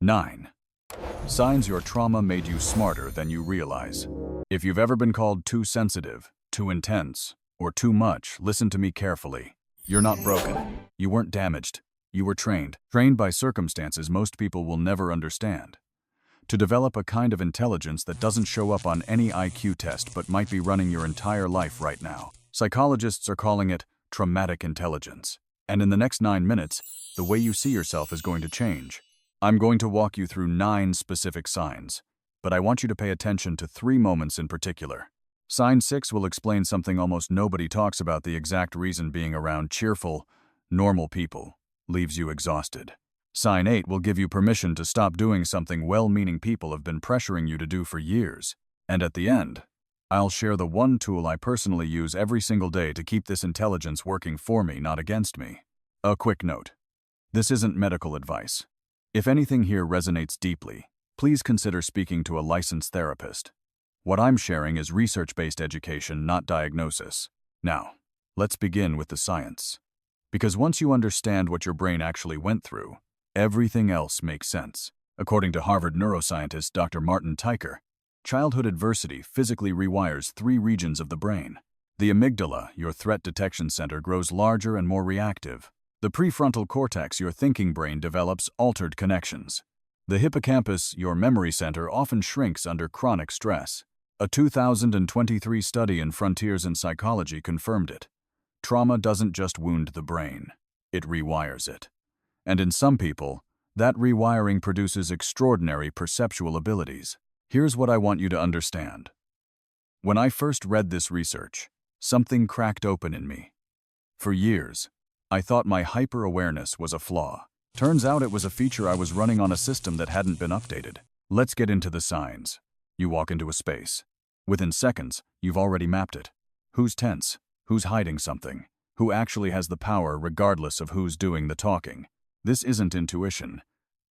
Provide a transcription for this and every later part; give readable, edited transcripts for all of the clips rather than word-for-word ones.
9. Signs your trauma made you smarter than you realize. If you've ever been called too sensitive, too intense, or too much, listen to me carefully. You're not broken. You weren't damaged. You were trained. Trained by circumstances most people will never understand. To develop a kind of intelligence that doesn't show up on any IQ test but might be running your entire life right now. Psychologists are calling it traumatic intelligence. And in the next 9 minutes, the way you see yourself is going to change. I'm going to walk you through 9 specific signs, but I want you to pay attention to 3 moments in particular. Sign 6 will explain something almost nobody talks about, the exact reason being around cheerful, normal people leaves you exhausted. Sign 8 will give you permission to stop doing something well-meaning people have been pressuring you to do for years. And at the end, I'll share the one tool I personally use every single day to keep this intelligence working for me, not against me. A quick note. This isn't medical advice. If anything here resonates deeply, please consider speaking to a licensed therapist. What I'm sharing is research-based education, not diagnosis. Now, let's begin with the science. Because once you understand what your brain actually went through, everything else makes sense. According to Harvard neuroscientist Dr. Martin Teicher, childhood adversity physically rewires 3 regions of the brain. The amygdala, your threat detection center, grows larger and more reactive. The prefrontal cortex, your thinking brain, develops altered connections. The hippocampus, your memory center, often shrinks under chronic stress. A 2023 study in Frontiers in Psychology confirmed it. Trauma doesn't just wound the brain, it rewires it. And in some people, that rewiring produces extraordinary perceptual abilities. Here's what I want you to understand. When I first read this research, something cracked open in me. For years, I thought my hyper-awareness was a flaw. Turns out it was a feature I was running on a system that hadn't been updated. Let's get into the signs. You walk into a space. Within seconds, you've already mapped it. Who's tense? Who's hiding something? Who actually has the power regardless of who's doing the talking? This isn't intuition.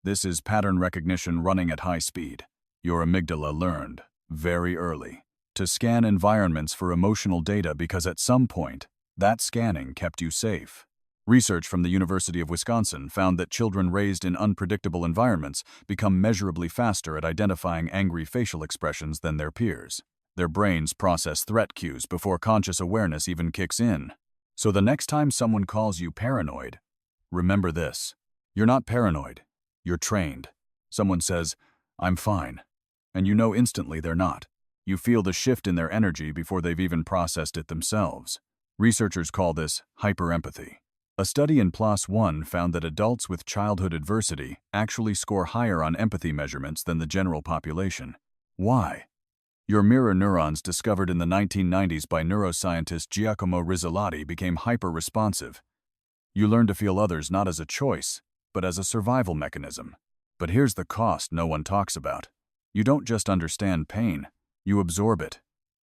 This is pattern recognition running at high speed. Your amygdala learned, very early, to scan environments for emotional data because at some point, that scanning kept you safe. Research from the University of Wisconsin found that children raised in unpredictable environments become measurably faster at identifying angry facial expressions than their peers. Their brains process threat cues before conscious awareness even kicks in. So the next time someone calls you paranoid, remember this. You're not paranoid. You're trained. Someone says, "I'm fine," and you know instantly they're not. You feel the shift in their energy before they've even processed it themselves. Researchers call this hyperempathy. A study in PLOS One found that adults with childhood adversity actually score higher on empathy measurements than the general population. Why? Your mirror neurons, discovered in the 1990s by neuroscientist Giacomo Rizzolatti, became hyper-responsive. You learn to feel others not as a choice, but as a survival mechanism. But here's the cost no one talks about. You don't just understand pain, you absorb it.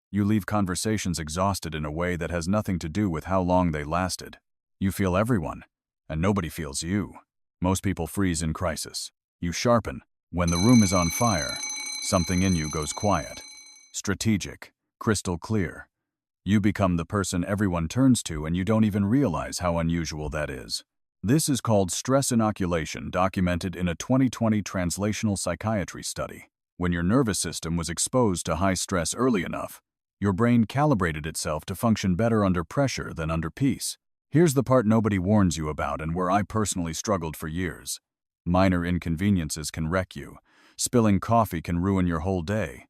You leave conversations exhausted in a way that has nothing to do with how long they lasted. You feel everyone, and nobody feels you. Most people freeze in crisis. You sharpen. When the room is on fire, something in you goes quiet. Strategic, crystal clear. You become the person everyone turns to, and you don't even realize how unusual that is. This is called stress inoculation, documented in a 2020 translational psychiatry study. When your nervous system was exposed to high stress early enough, your brain calibrated itself to function better under pressure than under peace. Here's the part nobody warns you about, and where I personally struggled for years. Minor inconveniences can wreck you. Spilling coffee can ruin your whole day.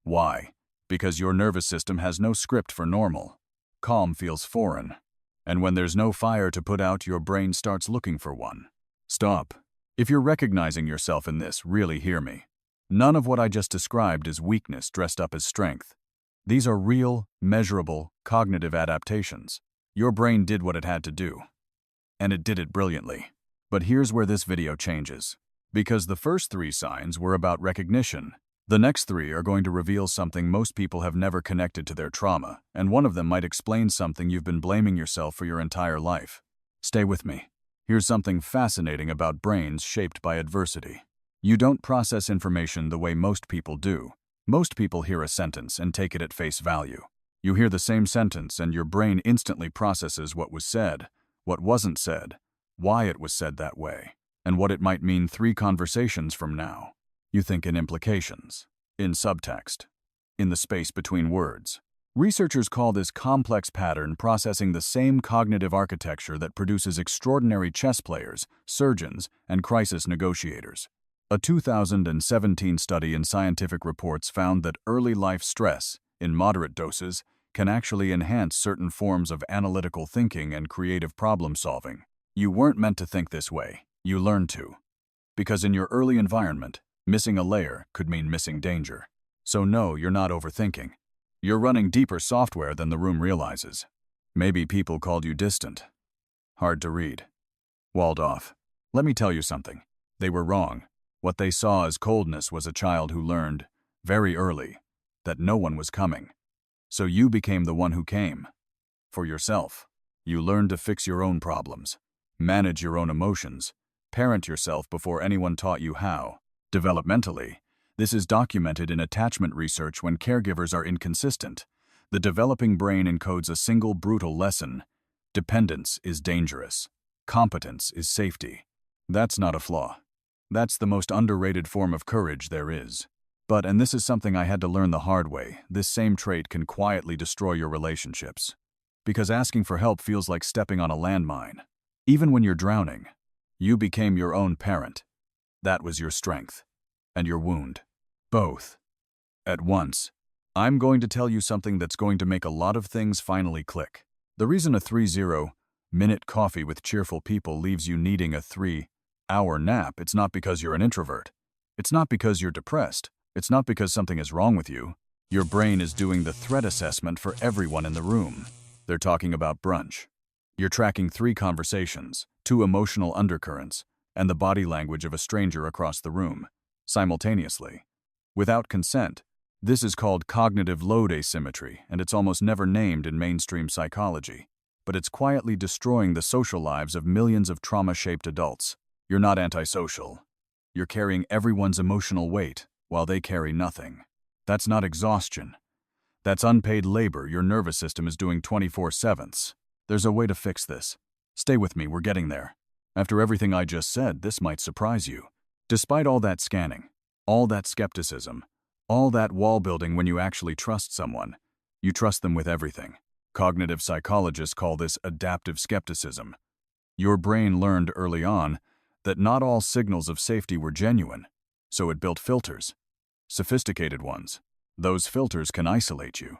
Why? Because your nervous system has no script for normal. Calm feels foreign. And when there's no fire to put out, your brain starts looking for one. Stop. If you're recognizing yourself in this, really hear me. None of what I just described is weakness dressed up as strength. These are real, measurable, cognitive adaptations. Your brain did what it had to do. And it did it brilliantly. But here's where this video changes. Because the first 3 signs were about recognition, the next 3 are going to reveal something most people have never connected to their trauma, and one of them might explain something you've been blaming yourself for your entire life. Stay with me. Here's something fascinating about brains shaped by adversity. You don't process information the way most people do. Most people hear a sentence and take it at face value. You hear the same sentence and your brain instantly processes what was said, what wasn't said, why it was said that way. and what it might mean 3 conversations from now. You think in implications, in subtext, in the space between words. Researchers call this complex pattern processing the same cognitive architecture that produces extraordinary chess players, surgeons, and crisis negotiators. A 2017 study in Scientific Reports found that early life stress, in moderate doses, can actually enhance certain forms of analytical thinking and creative problem-solving. You weren't meant to think this way. You learned to. Because in your early environment, missing a layer could mean missing danger. So no, you're not overthinking. You're running deeper software than the room realizes. Maybe people called you distant. Hard to read. Walled off. Let me tell you something. They were wrong. What they saw as coldness was a child who learned, very early, that no one was coming. So you became the one who came. For yourself. You learned to fix your own problems, manage your own emotions, parent yourself before anyone taught you how. Developmentally, this is documented in attachment research when caregivers are inconsistent. The developing brain encodes a single brutal lesson. Dependence is dangerous. Competence is safety. That's not a flaw. That's the most underrated form of courage there is. But, and this is something I had to learn the hard way, this same trait can quietly destroy your relationships. Because asking for help feels like stepping on a landmine. Even when you're drowning, you became your own parent. That was your strength. And your wound. Both. At once. I'm going to tell you something that's going to make a lot of things finally click. The reason a 30-minute coffee with cheerful people leaves you needing a 3-hour nap, it's not because you're an introvert. It's not because you're depressed. It's not because something is wrong with you. Your brain is doing the threat assessment for everyone in the room. They're talking about brunch. You're tracking 3 conversations, 2 emotional undercurrents, and the body language of a stranger across the room, simultaneously. Without consent. This is called cognitive load asymmetry, and it's almost never named in mainstream psychology. But it's quietly destroying the social lives of millions of trauma-shaped adults. You're not antisocial. You're carrying everyone's emotional weight, while they carry nothing. That's not exhaustion. That's unpaid labor your nervous system is doing 24/7. There's a way to fix this. Stay with me, we're getting there. After everything I just said, this might surprise you. Despite all that scanning, all that skepticism, all that wall building when you actually trust someone, you trust them with everything. Cognitive psychologists call this adaptive skepticism. Your brain learned early on that not all signals of safety were genuine, so it built filters. Sophisticated ones. Those filters can isolate you.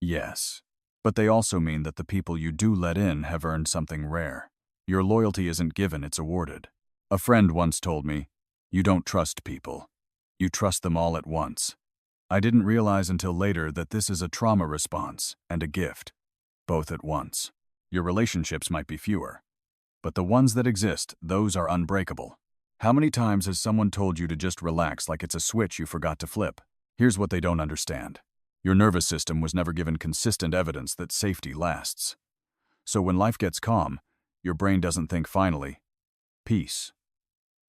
Yes. But they also mean that the people you do let in have earned something rare. Your loyalty isn't given, it's awarded. A friend once told me, you don't trust people. You trust them all at once. I didn't realize until later that this is a trauma response and a gift, both at once. Your relationships might be fewer, but the ones that exist, those are unbreakable. How many times has someone told you to just relax like it's a switch you forgot to flip? Here's what they don't understand. Your nervous system was never given consistent evidence that safety lasts. So when life gets calm, your brain doesn't think finally, peace.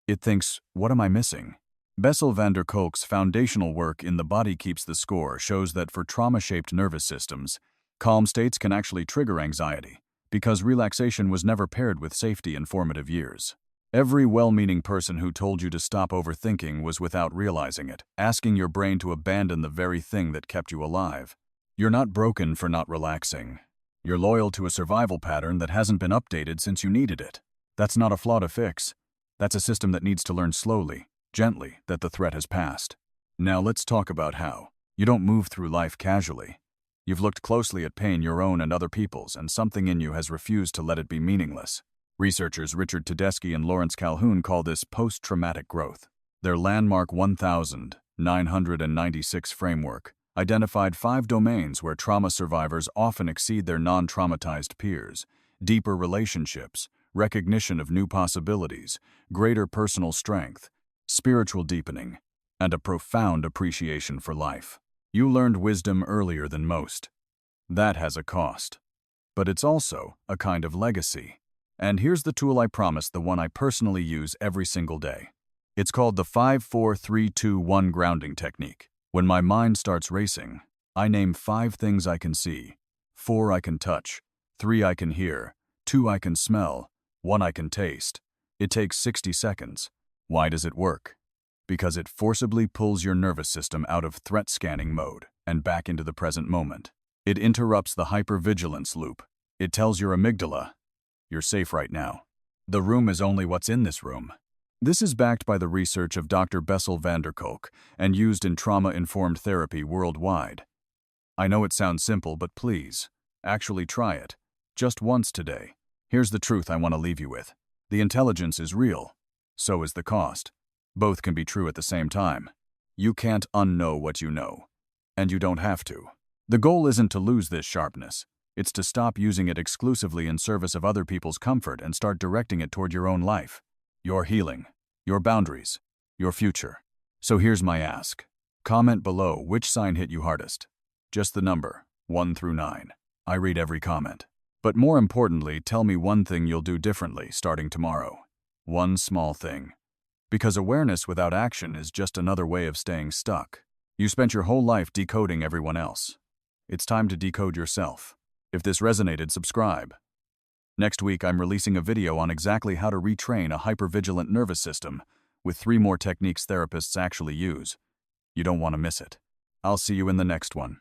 It thinks, what am I missing? Bessel van der Kolk's foundational work in The Body Keeps the Score shows that for trauma-shaped nervous systems, calm states can actually trigger anxiety, because relaxation was never paired with safety in formative years. Every well-meaning person who told you to stop overthinking was, without realizing it, asking your brain to abandon the very thing that kept you alive. You're not broken for not relaxing. You're loyal to a survival pattern that hasn't been updated since you needed it. That's not a flaw to fix. That's a system that needs to learn slowly, gently, that the threat has passed. Now let's talk about how. You don't move through life casually. You've looked closely at pain, your own and other people's, and something in you has refused to let it be meaningless. Researchers Richard Tedeschi and Lawrence Calhoun call this post-traumatic growth. Their landmark 1996 framework identified 5 domains where trauma survivors often exceed their non-traumatized peers: deeper relationships, recognition of new possibilities, greater personal strength, spiritual deepening, and a profound appreciation for life. You learned wisdom earlier than most. That has a cost. But it's also a kind of legacy. And here's the tool I promise, the one I personally use every single day. It's called the 5-4-3-2-1 grounding technique. When my mind starts racing, I name 5 things I can see, 4 I can touch, 3 I can hear, 2 I can smell, 1 I can taste, It takes 60 seconds. Why does it work? Because it forcibly pulls your nervous system out of threat scanning mode and back into the present moment. It interrupts the hypervigilance loop. It tells your amygdala, you're safe right now. The room is only what's in this room. This is backed by the research of Dr. Bessel van der Kolk and used in trauma-informed therapy worldwide. I know it sounds simple, but please, actually try it. Just once today. Here's the truth I want to leave you with. The intelligence is real. So is the cost. Both can be true at the same time. You can't unknow what you know. And you don't have to. The goal isn't to lose this sharpness. It's to stop using it exclusively in service of other people's comfort and start directing it toward your own life, your healing, your boundaries, your future. So here's my ask. Comment below which sign hit you hardest. Just the number, 1 through 9. I read every comment. But more importantly, tell me one thing you'll do differently starting tomorrow. One small thing. Because awareness without action is just another way of staying stuck. You spent your whole life decoding everyone else. It's time to decode yourself. If this resonated, subscribe. Next week, I'm releasing a video on exactly how to retrain a hypervigilant nervous system with 3 more techniques therapists actually use. You don't want to miss it. I'll see you in the next one.